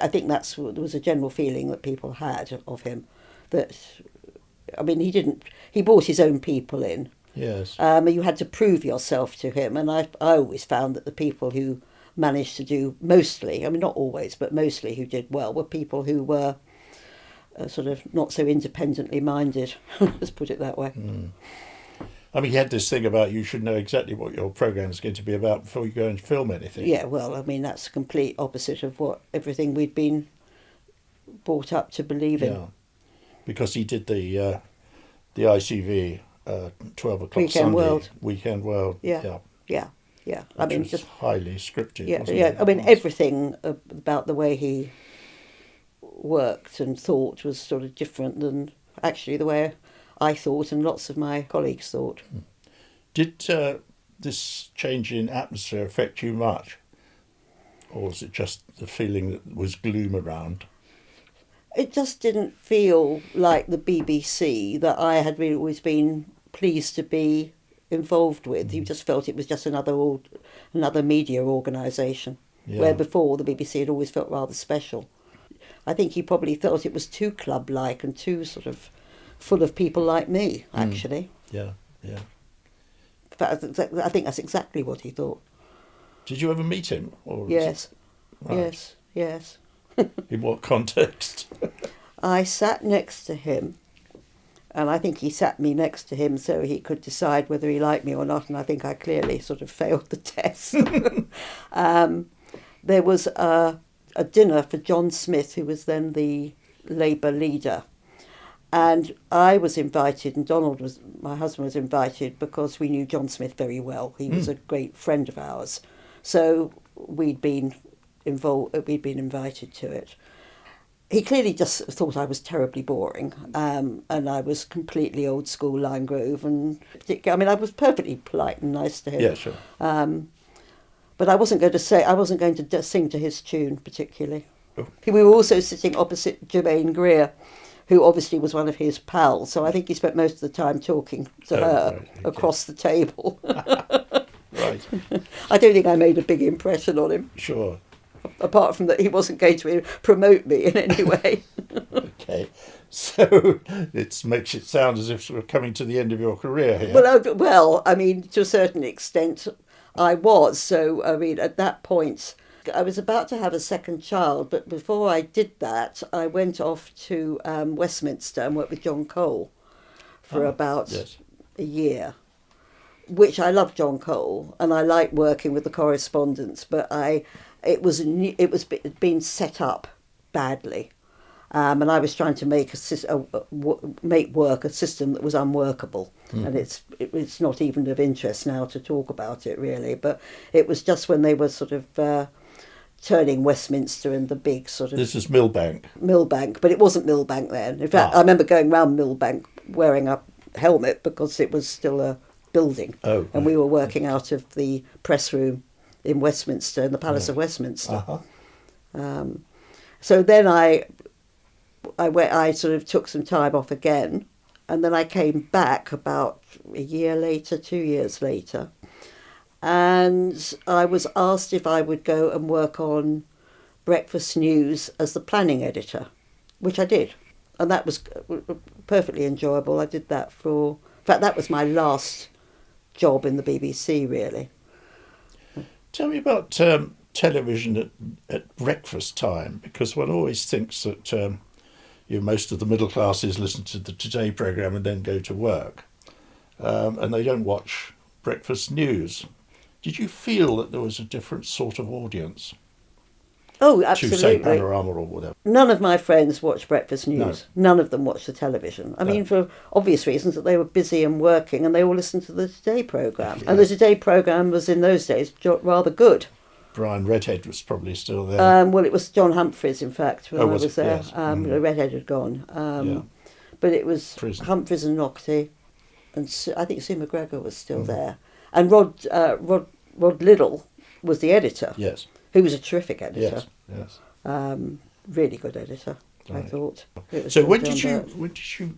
think there was a general feeling that people had of him. That, I mean, he brought his own people in. Yes. You had to prove yourself to him, and I always found that the people who managed to do mostly, I mean, not always, but mostly who did well, were people who were sort of not so independently minded, let's put it that way. I mean, he had this thing about you should know exactly what your programme is going to be about before you go and film anything. Yeah, well, I mean, that's the complete opposite of everything we'd been brought up to believe in. Yeah, because he did the ICV 12 o'clock Weekend Sunday. World. Weekend World. Yeah. I mean, was just highly scripted. yeah, wasn't yeah. it? I mean, everything about the way he worked and thought was sort of different than actually the way I thought and lots of my colleagues thought. Did this change in atmosphere affect you much? Or was it just the feeling that there was gloom around? It just didn't feel like the BBC that I had really always been pleased to be involved with. You just felt it was just another media organisation, where before the BBC had always felt rather special. I think he probably felt it was too club-like and too sort of full of people like me, actually. Yeah. In fact, I think that's exactly what he thought. Did you ever meet him? Or Yes, Right. yes. In what context? I sat next to him, and I think he sat me next to him so he could decide whether he liked me or not, and I think I clearly sort of failed the test. There was a dinner for John Smith, who was then the Labour leader. And I was invited, and my husband was invited, because we knew John Smith very well. He was a great friend of ours. So we'd been invited to it. He clearly just thought I was terribly boring, and I was completely old school Lime Grove, and I was perfectly polite and nice to him. Yeah, sure. But I wasn't going to sing to his tune particularly. Oh. We were also sitting opposite Germaine Greer, who obviously was one of his pals. So I think he spent most of the time talking to her across the table. Right. I don't think I made a big impression on him. Sure. Apart from that, he wasn't going to promote me in any way. Okay. So it makes it sound as if we're coming to the end of your career here. Well, I mean, to a certain extent, I was. So, I mean, at that point, I was about to have a second child, but before I did that, I went off to Westminster and worked with John Cole for about a year, which I love John Cole, and I like working with the correspondence, but it was being set up badly, and I was trying to make work a system that was unworkable, and it's not even of interest now to talk about it really, but it was just when they were sort of turning Westminster and the big sort of... This is Millbank. Millbank, but it wasn't Millbank then. In fact, I remember going round Millbank wearing a helmet because it was still a building, and we were working out of the press room in Westminster, in the Palace of Westminster. Uh-huh. So then I sort of took some time off again, and then I came back about a year later, 2 years later, and I was asked if I would go and work on Breakfast News as the planning editor, which I did, and that was perfectly enjoyable. I did that in fact, that was my last job in the BBC, really. Tell me about television at breakfast time, because one always thinks that most of the middle classes listen to the Today programme and then go to work, and they don't watch breakfast news. Did you feel that there was a different sort of audience? Oh, absolutely. To, say, Panorama or whatever? None of my friends watched breakfast news. No. None of them watched the television. I mean, for obvious reasons, that they were busy and working, and they all listened to the Today programme. Yeah. And the Today programme was, in those days, rather good. Brian Redhead was probably still there. Well, it was John Humphreys, in fact, when I was there. Yes. Redhead had gone. But it was Humphreys and Nocty, and I think Sue McGregor was still there. And Rod Liddell was the editor. Yes. Who was a terrific editor. Yes. Really good editor, right. I thought. So when did you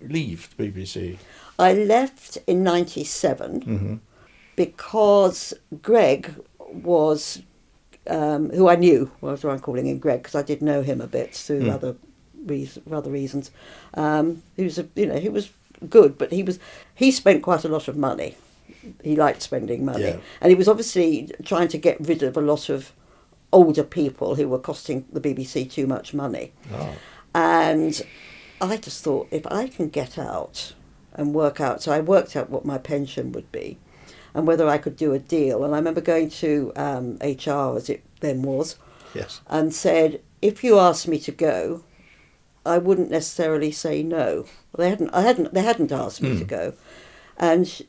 leave the BBC? I left in 1997 because Greg was, who I knew, well, that's why I'm calling him Greg, because I did know him a bit through other reasons. He was good, but he spent quite a lot of money. He liked spending money, and he was obviously trying to get rid of a lot of older people who were costing the BBC too much money. Oh. And I just thought, if I can get out and work out, so I worked out what my pension would be and whether I could do a deal. And I remember going to HR, as it then was, and said, if you asked me to go, I wouldn't necessarily say no. They hadn't asked me to go. And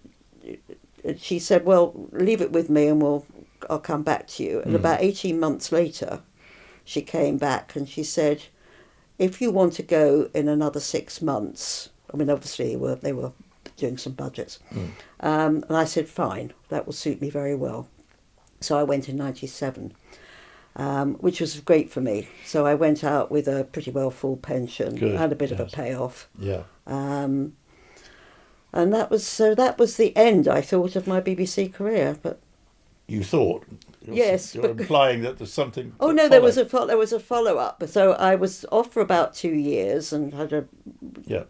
she said, well, leave it with me and I'll come back to you. And about 18 months later, she came back and she said, if you want to go in another 6 months, I mean, obviously they were doing some budgets. And I said, fine, that will suit me very well. So I went in 97, which was great for me. So I went out with a pretty well full pension. Good. And a bit of a payoff. Yeah. And that was the end, I thought, of my BBC career. But you thought? Yes. You're implying that there's something... Oh, no, there was a follow-up. So I was off for about 2 years and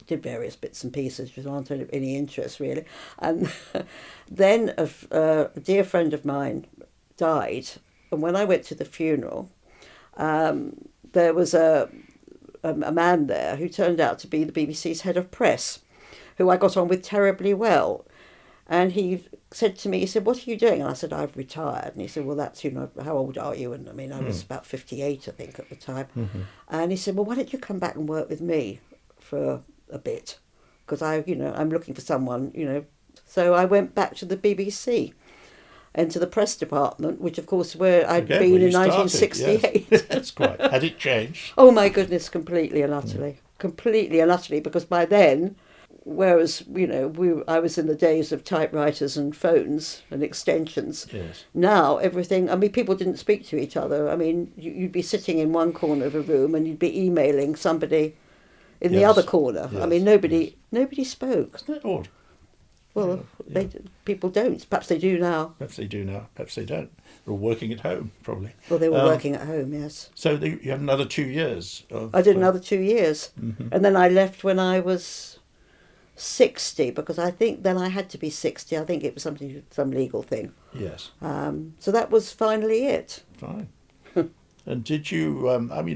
did various bits and pieces which aren't of any interest, really. And then a dear friend of mine died. And when I went to the funeral, there was a a man there who turned out to be the BBC's head of press, who I got on with terribly well. And he said to me, he said, "What are you doing?" And I said, "I've retired." And he said, "Well, that's, how old are you?" And I mean, I was about 58, I think, at the time. Mm-hmm. And he said, "Well, why don't you come back and work with me for a bit? Because I'm looking for someone, So I went back to the BBC and to the press department, which, of course, where I'd been in 1968. Yes. That's quite. Had it changed? Oh, my goodness, completely and utterly. Completely and utterly, because by then, whereas, I was in the days of typewriters and phones and extensions. Yes. Now, everything, people didn't speak to each other. I mean, you'd be sitting in one corner of a room and you'd be emailing somebody in the other corner. Yes. I mean, nobody spoke. Isn't that odd? Well, Yeah. People don't. Perhaps they do now. Perhaps they do now. Perhaps they don't. They're all working at home, probably. Well, they were working at home, yes. So you had another 2 years. I did another 2 years. Mm-hmm. And then I left when I was 60, because I think then I had to be 60. I think it was some legal thing. Yes. So that was finally it. Fine. And did you,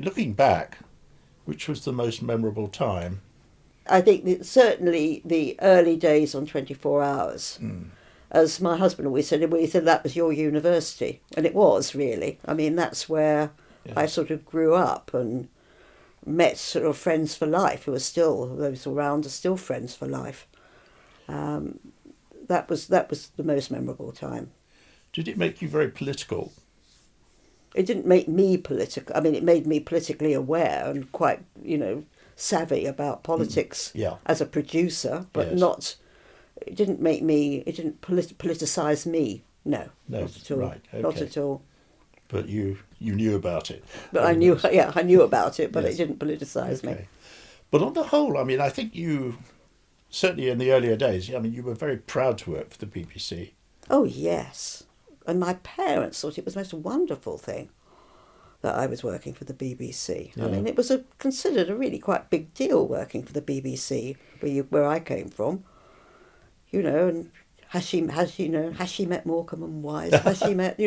looking back, which was the most memorable time? I think certainly the early days on 24 Hours. As my husband always said, he said that was your university. And it was, really. I mean, that's where I sort of grew up and met sort of friends for life who are still, those around are still friends for life. That was the most memorable time. Did it make you very political? It didn't make me political. I mean, it made me politically aware and quite, savvy about politics as a producer, but not. It didn't make me. It didn't politicise me. No, not at all. Right, okay. Not at all. But you knew about it. But I knew about it, but it didn't politicise me. But on the whole, I think you, certainly in the earlier days, you were very proud to work for the BBC. Oh yes, and my parents thought it was the most wonderful thing that I was working for the BBC. Yeah. I mean, it was considered a really quite big deal working for the BBC where I came from. And has she met Morecambe and Wise? Has she met,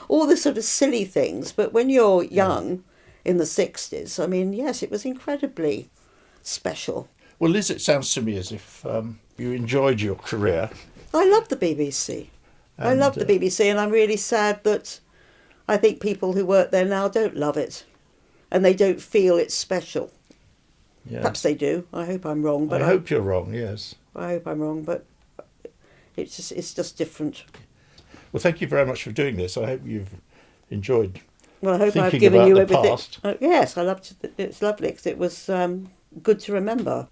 all the sort of silly things. But when you're young, in the 60s, I mean, yes, it was incredibly special. Well, Liz, it sounds to me as if you enjoyed your career. I love the BBC. I love the BBC, and I'm really sad that I think people who work there now don't love it, and they don't feel it's special. Yes. Perhaps they do. I hope I'm wrong. But I hope you're wrong, yes. I hope I'm wrong, but it's just different. Well, thank you very much for doing this. I hope you've enjoyed. Well, I hope I've thinking given about you the everything. past. Yes, I loved it. It's lovely because it was good to remember.